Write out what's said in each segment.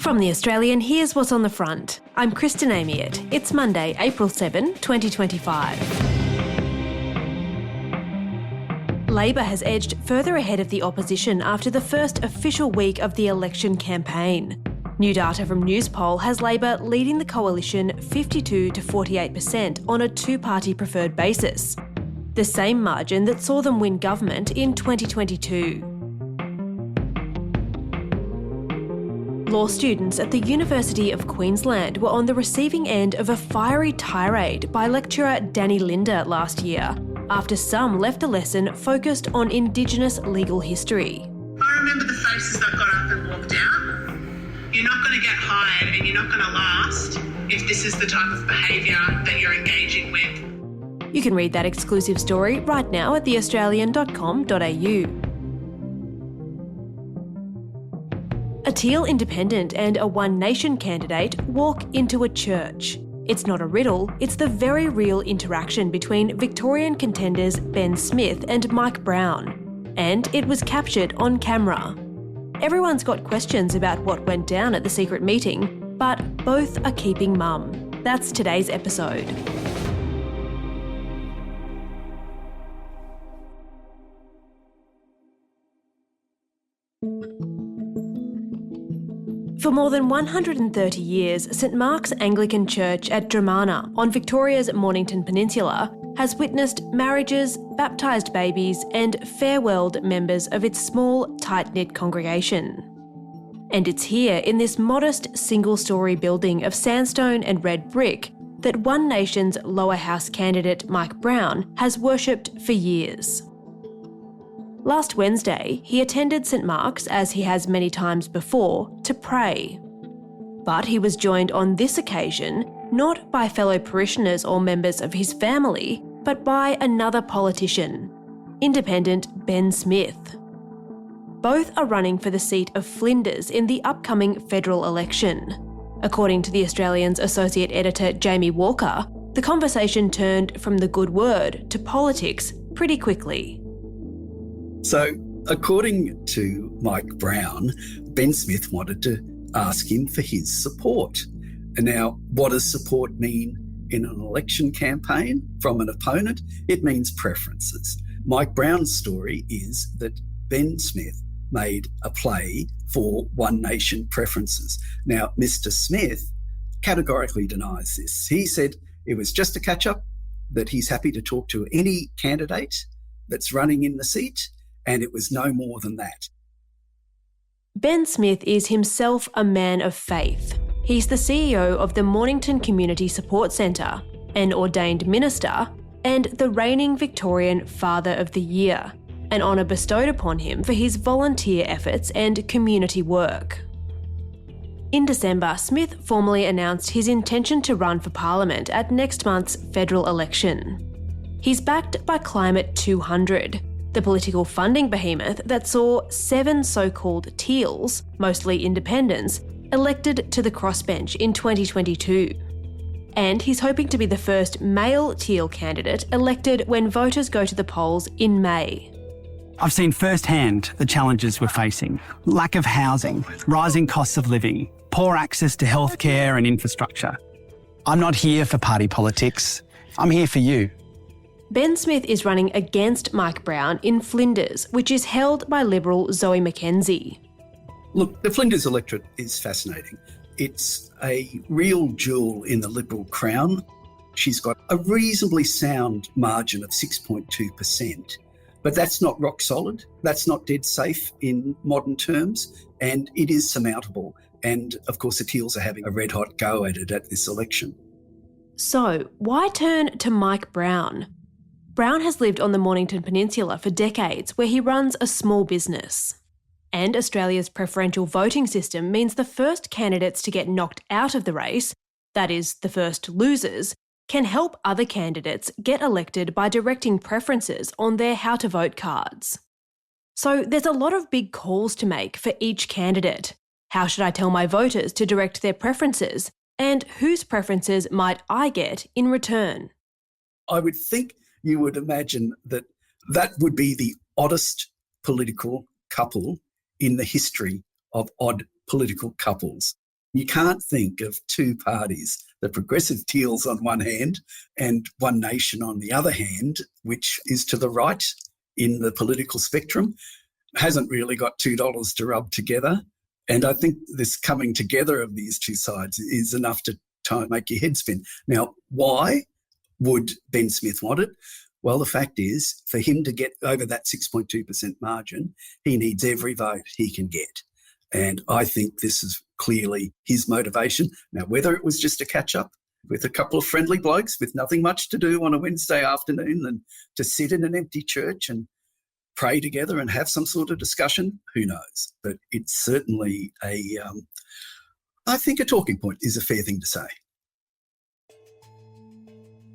From The Australian, here's what's on the front. I'm Kristen Amiot. It's Monday, April 7, 2025. Labor has edged further ahead of the opposition after the first official week of the election campaign. New data from Newspoll has Labor leading the coalition 52 to 48% on a two-party preferred basis, the same margin that saw them win government in 2022. Law students at the University of Queensland were on the receiving end of a fiery tirade by lecturer Danny Linder last year, after some left a lesson focused on Indigenous legal history. I remember the faces that got up and walked out. You're not going to get hired and you're not going to last if this is the type of behaviour that you're engaging with. You can read that exclusive story right now at theaustralian.com.au. A Teal Independent and a One Nation candidate walk into a church. It's not a riddle, it's the very real interaction between Victorian contenders Ben Smith and Mike Brown. And it was captured on camera. Everyone's got questions about what went down at the secret meeting, but both are keeping mum. That's today's episode. For more than 130 years, St Mark's Anglican Church at Dramana on Victoria's Mornington Peninsula has witnessed marriages, baptised babies and farewelled members of its small, tight-knit congregation. And it's here in this modest single-storey building of sandstone and red brick that One Nation's lower house candidate Mike Brown has worshipped for years. Last Wednesday, he attended St Mark's, as he has many times before, to pray. But he was joined on this occasion not by fellow parishioners or members of his family, but by another politician, Independent Ben Smith. Both are running for the seat of Flinders in the upcoming federal election. According to The Australian's associate editor Jamie Walker, the conversation turned from the good word to politics pretty quickly. So, according to Mike Brown, Ben Smith wanted to ask him for his support. And now, what does support mean in an election campaign from an opponent? It means preferences. Mike Brown's story is that Ben Smith made a play for One Nation preferences. Now, Mr. Smith categorically denies this. He said it was just a catch-up, that he's happy to talk to any candidate that's running in the seat, and it was no more than that. Ben Smith is himself a man of faith. He's the CEO of the Mornington Community Support Centre, an ordained minister, and the reigning Victorian Father of the Year, an honour bestowed upon him for his volunteer efforts and community work. In December, Smith formally announced his intention to run for Parliament at next month's federal election. He's backed by Climate 200, the political funding behemoth that saw 7 so-called Teals, mostly independents, elected to the crossbench in 2022. And he's hoping to be the first male Teal candidate elected when voters go to the polls in May. I've seen firsthand the challenges we're facing: lack of housing, rising costs of living, poor access to healthcare and infrastructure. I'm not here for party politics. I'm here for you. Ben Smith is running against Mike Brown in Flinders, which is held by Liberal Zoe McKenzie. Look, the Flinders electorate is fascinating. It's a real jewel in the Liberal crown. She's got a reasonably sound margin of 6.2%, but that's not rock solid. That's not dead safe in modern terms, and it is surmountable. And of course, the Teals are having a red hot go at it at this election. So, why turn to Mike Brown? Brown has lived on the Mornington Peninsula for decades, where he runs a small business. And Australia's preferential voting system means the first candidates to get knocked out of the race, that is, the first losers, can help other candidates get elected by directing preferences on their how to vote cards. So there's a lot of big calls to make for each candidate. How should I tell my voters to direct their preferences? And whose preferences might I get in return? I would think you would imagine that that would be the oddest political couple in the history of odd political couples. You can't think of two parties, the progressive Teals on one hand and One Nation on the other hand, which is to the right in the political spectrum, hasn't really got $2 to rub together. And I think this coming together of these two sides is enough to make your head spin. Now, why would Ben Smith want it? Well, the fact is, for him to get over that 6.2% margin, he needs every vote he can get. And I think this is clearly his motivation. Now, whether it was just a catch-up with a couple of friendly blokes with nothing much to do on a Wednesday afternoon than to sit in an empty church and pray together and have some sort of discussion, who knows? But it's certainly I think a talking point is a fair thing to say.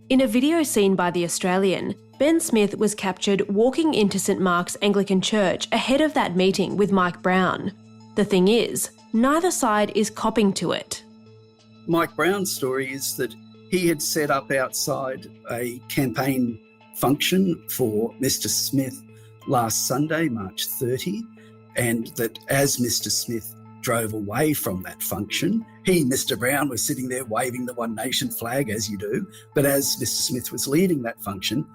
In a video seen by The Australian, Ben Smith was captured walking into St Mark's Anglican Church ahead of that meeting with Mike Brown. The thing is, neither side is copping to it. Mike Brown's story is that he had set up outside a campaign function for Mr Smith last Sunday, March 30, and that as Mr Smith drove away from that function, he, Mr Brown, was sitting there waving the One Nation flag, as you do, but as Mr Smith was leading that function,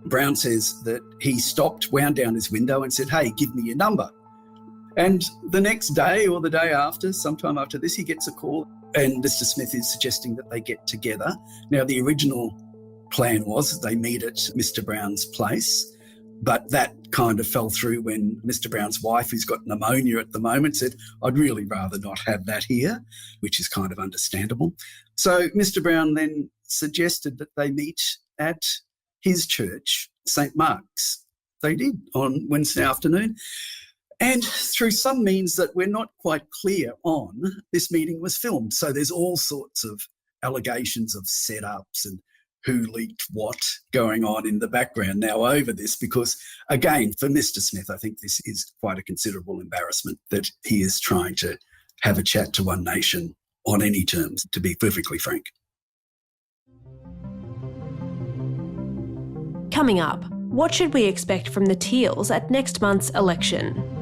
Brown says that he stopped, wound down his window and said, "Hey, give me your number." And the next day or the day after, sometime after this, he gets a call and Mr Smith is suggesting that they get together. Now, the original plan was they meet at Mr Brown's place, but that kind of fell through when Mr Brown's wife, who's got pneumonia at the moment, said, "I'd really rather not have that here," which is kind of understandable. So Mr Brown then suggested that they meet at his church, St Mark's. They did on Wednesday afternoon. And through some means that we're not quite clear on, this meeting was filmed. So there's all sorts of allegations of setups and who leaked what going on in the background now over this, because, again, for Mr Smith, I think this is quite a considerable embarrassment that he is trying to have a chat to One Nation on any terms, to be perfectly frank. Coming up, what should we expect from the Teals at next month's election?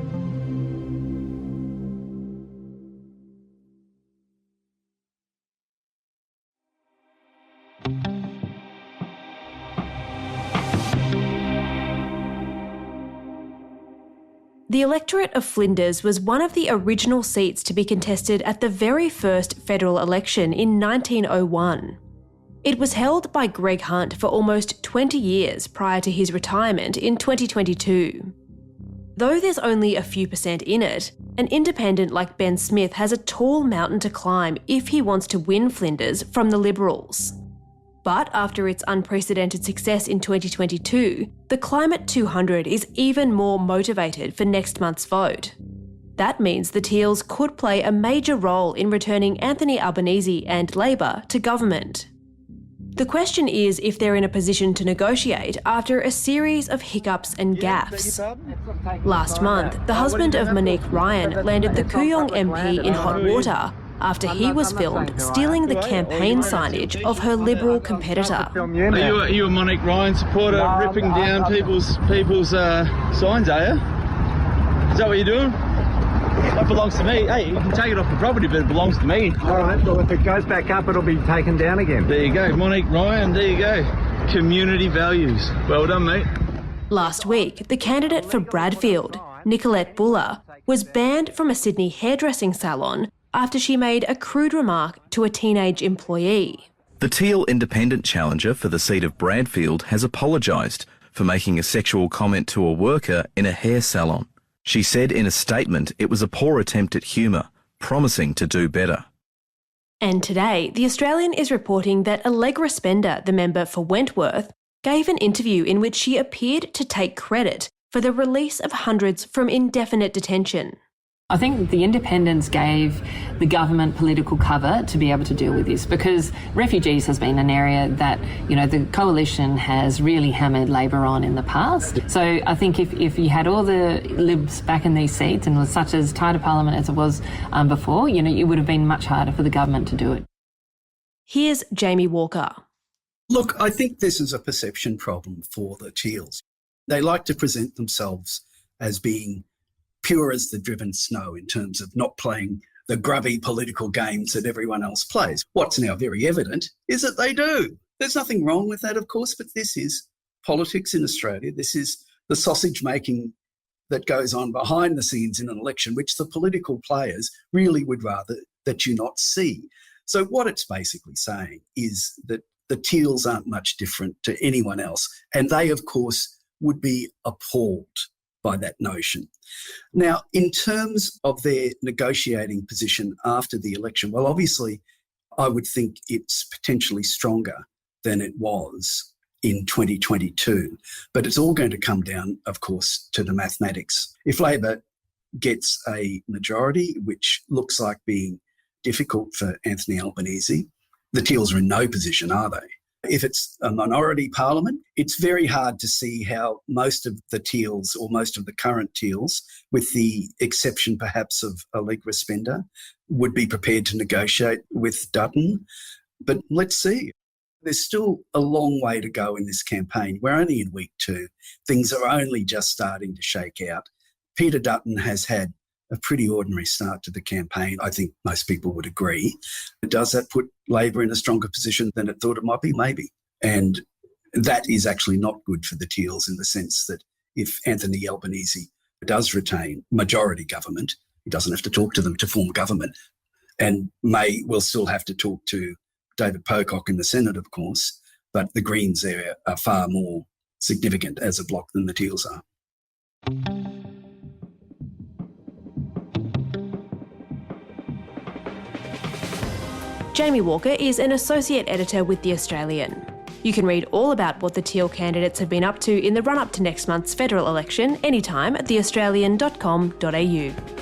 The electorate of Flinders was one of the original seats to be contested at the very first federal election in 1901. It was held by Greg Hunt for almost 20 years prior to his retirement in 2022. Though there's only a few percent in it, an independent like Ben Smith has a tall mountain to climb if he wants to win Flinders from the Liberals. But after its unprecedented success in 2022, the Climate 200 is even more motivated for next month's vote. That means the Teals could play a major role in returning Anthony Albanese and Labor to government. The question is if they're in a position to negotiate after a series of hiccups and gaffes. Last month, the husband of Monique Ryan landed the Kooyong MP in hot water after he was filmed stealing the campaign signage of her Liberal competitor. Are you a Monique Ryan supporter, ripping down people's signs, are you? Is that what you're doing? That belongs to me. Hey, you can take it off the property, but it belongs to me. All right, well, if it goes back up, it'll be taken down again. There you go, Monique Ryan, there you go. Community values. Well done, mate. Last week, the candidate for Bradfield, Nicolette Buller, was banned from a Sydney hairdressing salon after she made a crude remark to a teenage employee. The Teal Independent challenger for the seat of Bradfield has apologised for making a sexual comment to a worker in a hair salon. She said in a statement it was a poor attempt at humour, promising to do better. And today, The Australian is reporting that Allegra Spender, the member for Wentworth, gave an interview in which she appeared to take credit for the release of hundreds from indefinite detention. I think the independents gave the government political cover to be able to deal with this, because refugees has been an area that, the coalition has really hammered Labor on in the past. So I think if you had all the Libs back in these seats and was such as tight a parliament as it was before, it would have been much harder for the government to do it. Here's Jamie Walker. Look, I think this is a perception problem for the Teals. They like to present themselves as being pure as the driven snow in terms of not playing the grubby political games that everyone else plays. What's now very evident is that they do. There's nothing wrong with that, of course, but this is politics in Australia. This is the sausage making that goes on behind the scenes in an election, which the political players really would rather that you not see. So what it's basically saying is that the Teals aren't much different to anyone else, and they, of course, would be appalled by that notion. Now, in terms of their negotiating position after the election, well, obviously, I would think it's potentially stronger than it was in 2022. But it's all going to come down, of course, to the mathematics. If Labor gets a majority, which looks like being difficult for Anthony Albanese, the Teals are in no position, are they? If it's a minority parliament, it's very hard to see how most of the Teals, or most of the current Teals, with the exception perhaps of Allegra Spender, would be prepared to negotiate with Dutton. But let's see. There's still a long way to go in this campaign. We're only in week 2. Things are only just starting to shake out. Peter Dutton has had a pretty ordinary start to the campaign. I think most people would agree. Does that put Labor in a stronger position than it thought it might be? Maybe. And that is actually not good for the Teals, in the sense that if Anthony Albanese does retain majority government, he doesn't have to talk to them to form government. And May will still have to talk to David Pocock in the Senate, of course, but the Greens there are far more significant as a bloc than the Teals are. Jamie Walker is an associate editor with The Australian. You can read all about what the Teal candidates have been up to in the run-up to next month's federal election anytime at theaustralian.com.au.